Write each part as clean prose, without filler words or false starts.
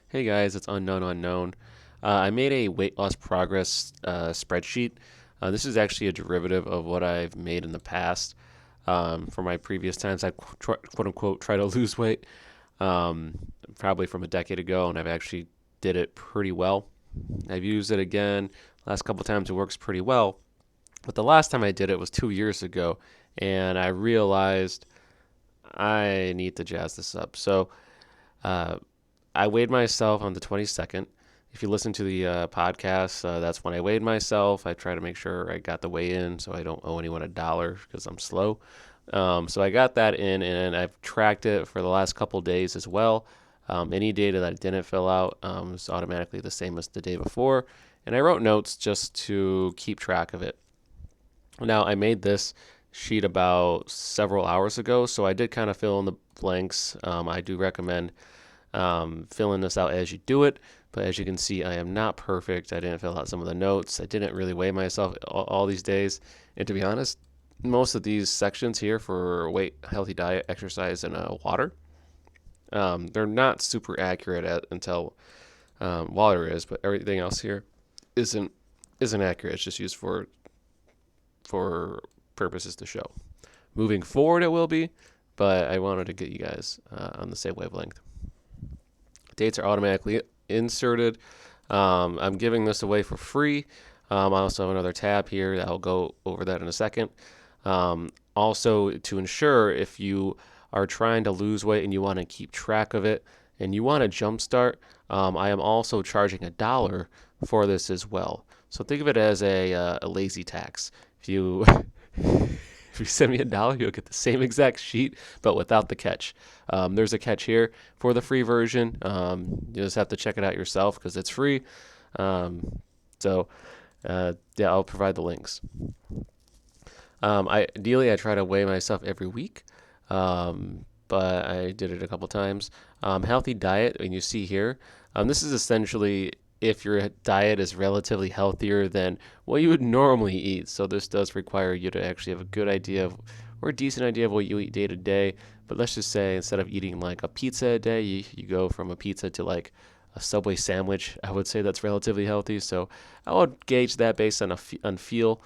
Hey guys, it's Unknown Unknown. I made a weight loss progress spreadsheet. This is actually a derivative of what I've made in the past. For my previous times, I quote unquote try to lose weight, um, probably from a decade ago, and I've actually did it pretty well. I've used it again. Last couple times it works pretty well, but the last time I did it was 2 years ago, and I realized I need to jazz this up. So uh, I weighed myself on the 22nd. If you listen to the podcast, that's when I weighed myself. I try to make sure I got the weigh in so I don't owe anyone $1 because I'm slow. So I got that in and I've tracked it for the last couple days as well. Any data that I didn't fill out is automatically the same as the day before. And I wrote notes just to keep track of it. Now, I made this sheet about several hours ago, so I did kind of fill in the blanks. I do recommend filling this out as you do it. But as you can see, I am not perfect. I didn't fill out some of the notes. I didn't really weigh myself all these days. And to be honest, most of these sections here for weight, healthy diet, exercise, and water, they're not super accurate until water is, but everything else here isn't isn't accurate. It's just used for purposes to show. Moving forward, it will be, but I wanted to get you guys on the same wavelength. Dates are automatically inserted. I'm giving this away for free. I also have another tab here. I'll go over that in a second. Also, to ensure if you are trying to lose weight and you want to keep track of it and you want to jumpstart, I am also charging $1 for this as well. So think of it as a lazy tax. If you if you send me $1, you'll get the same exact sheet, but without the catch. There's a catch here for the free version. You just have to check it out yourself because it's free. Um, so, yeah, I'll provide the links. Ideally, I try to weigh myself every week, but I did it a couple times. Healthy diet, and you see here, this is essentially if your diet is relatively healthier than what you would normally eat. So this does require you to actually have a good idea of, or a decent idea of what you eat day to day. But let's just say instead of eating like a pizza a day, you go from a pizza to like a Subway sandwich. I would say that's relatively healthy. So I would gauge that based on feel.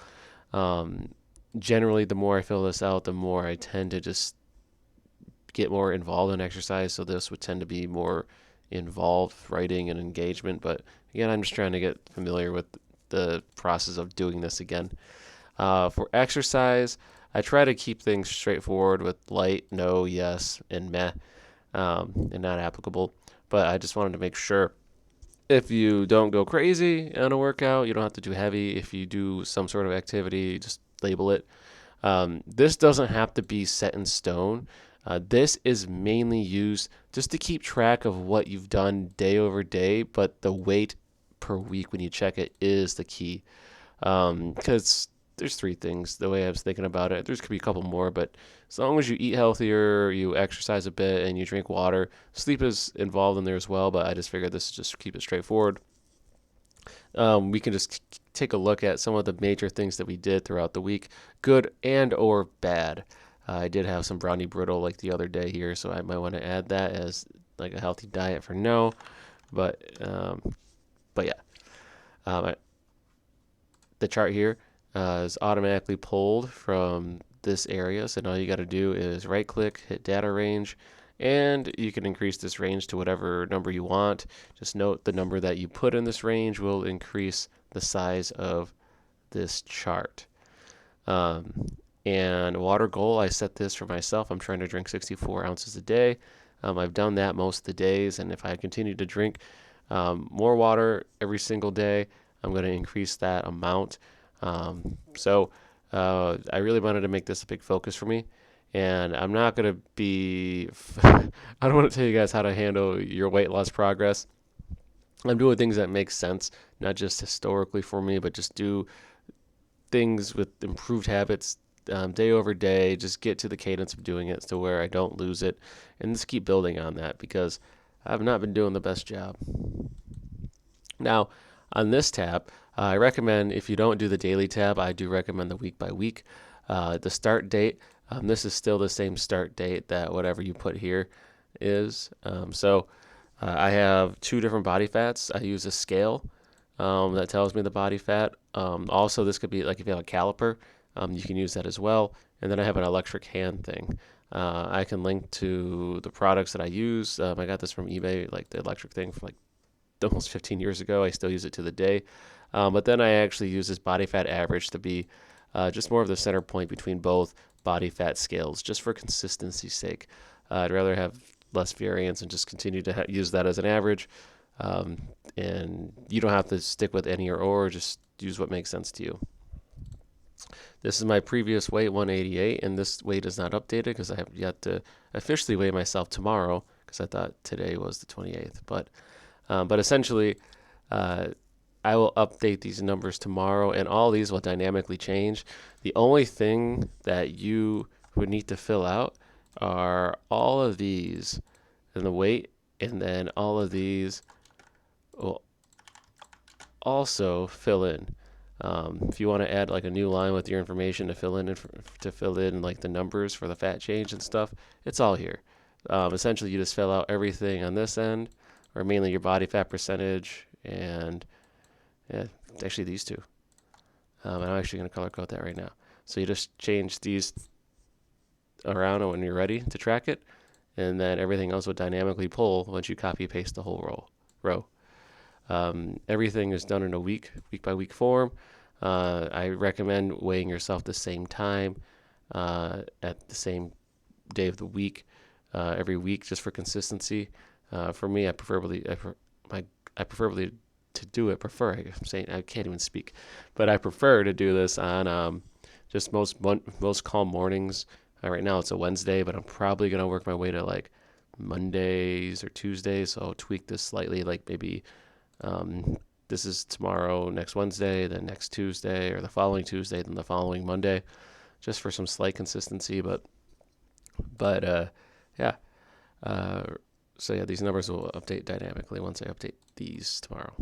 Um, Generally, the more I fill this out, the more I tend to just get more involved in exercise. So this would tend to be more involved writing and engagement. But again, I'm just trying to get familiar with the process of doing this again. For exercise, I try to keep things straightforward with light, no, yes, and meh, and not applicable. But I just wanted to make sure if you don't go crazy on a workout, you don't have to do heavy. If you do some sort of activity, just label it. This doesn't have to be set in stone. This is mainly used just to keep track of what you've done day over day, but the weight per week when you check it is the key. Because there's three things the way I was thinking about it. There's could be a couple more, but as long as you eat healthier, you exercise a bit, and you drink water, sleep is involved in there as well. But I just figured this just keep it straightforward. We can just take a look at some of the major things that we did throughout the week, good and or bad. I did have some brownie brittle like the other day here, so I might want to add that as like a healthy diet for no. But yeah, the chart here is automatically pulled from this area. So all you got to do is right click, hit data range, and you can increase this range to whatever number you want. Just note the number that you put in this range will increase the size of this chart. Um, and water goal, I set this for myself. I'm trying to drink 64 ounces a day. I've done that most of the days, and if I continue to drink more water every single day, I'm going to increase that amount. I really wanted to make this a big focus for me. And I'm not going to be, I don't want to tell you guys how to handle your weight loss progress. I'm doing things that make sense, not just historically for me, but just do things with improved habits day over day. Just get to the cadence of doing it to where I don't lose it, and just keep building on that because I've not been doing the best job. Now, on this tab, I recommend if you don't do the daily tab, I do recommend the week by week. The start date, this is still the same start date that whatever you put here is. I have two different body fats. I use a scale that tells me the body fat. Also, this could be like if you have a caliper, you can use that as well. And then I have an electric hand thing. I can link to the products that I use. I got this from eBay, like the electric thing from like almost 15 years ago. I still use it to the day. But then I actually use this body fat average to be just more of the center point between both body fat scales, just for consistency's sake. I'd rather have less variance and just continue to use that as an average. Um, and you don't have to stick with any or just use what makes sense to you. This is my previous weight, 188, and this weight is not updated because I have yet to officially weigh myself tomorrow because I thought today was the 28th. But essentially, uh, I will update these numbers tomorrow, and all these will dynamically change. The only thing that you would need to fill out are all of these and the weight, and then all of these will also fill in. If you want to add like a new line with your information to fill in like the numbers for the fat change and stuff, it's all here. Essentially, you just fill out everything on this end, or mainly your body fat percentage, and yeah, actually these two. And I'm actually going to color code that right now. So you just change these around when you're ready to track it, and then everything else will dynamically pull once you copy paste the whole row. Everything is done in a week by week form. I recommend weighing yourself the same time at the same day of the week every week, just for consistency. For me, I preferably to do it. I'm saying I can't even speak, but I prefer to do this on just most calm mornings. Right now it's a Wednesday, but I'm probably gonna work my way to like Mondays or Tuesdays, so I'll tweak this slightly. Like maybe this is tomorrow, next Wednesday, then next Tuesday, or the following Tuesday, then the following Monday, just for some slight consistency. But yeah. Uh, so yeah, these numbers will update dynamically once I update these tomorrow.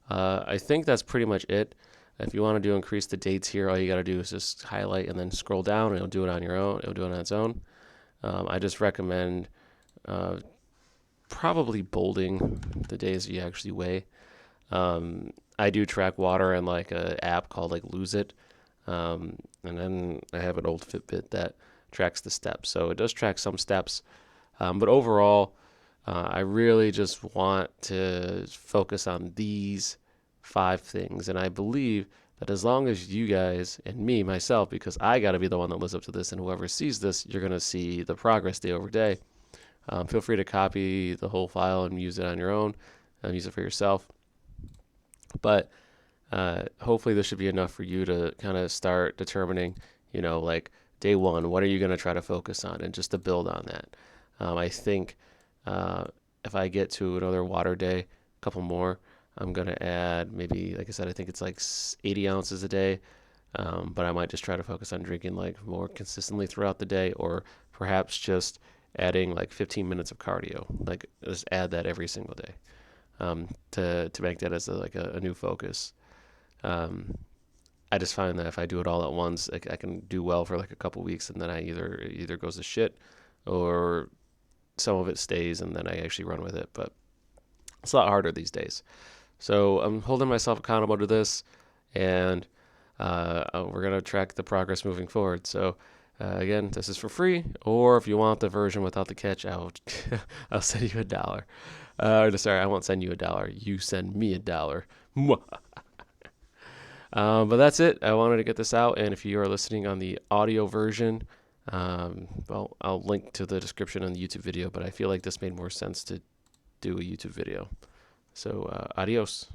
I think that's pretty much it. If you want to increase the dates here, all you got to do is just highlight and then scroll down, and it'll do it on your own. It'll do it on its own. I just recommend uh, probably bolding the days you actually weigh. I do track water in like an app called like Lose It, and then I have an old Fitbit that tracks the steps. So it does track some steps, but overall, I really just want to focus on these 5 things, and I believe that as long as you guys and me, myself, because I got to be the one that lives up to this, and whoever sees this, you're gonna see the progress day over day. Feel free to copy the whole file and use it on your own, and use it for yourself. But hopefully this should be enough for you to kind of start determining, like day one, what are you going to try to focus on, and just to build on that. I think if I get to another water day, a couple more, I'm going to add maybe, like I said, I think it's like 80 ounces a day. But I might just try to focus on drinking like more consistently throughout the day, or perhaps just adding like 15 minutes of cardio. Like just add that every single day, to make that as a new focus. Um, I just find that if I do it all at once, I can do well for like a couple weeks, and then I either goes to shit, or some of it stays, and then I actually run with it. But it's a lot harder these days. So I'm holding myself accountable to this, and we're gonna track the progress moving forward. So again, this is for free, or if you want the version without the catch, I'll send you $1. Sorry, I won't send you $1. You send me $1. But that's it. I wanted to get this out, and if you are listening on the audio version, well, I'll link to the description on the YouTube video. But I feel like this made more sense to do a YouTube video. So adios.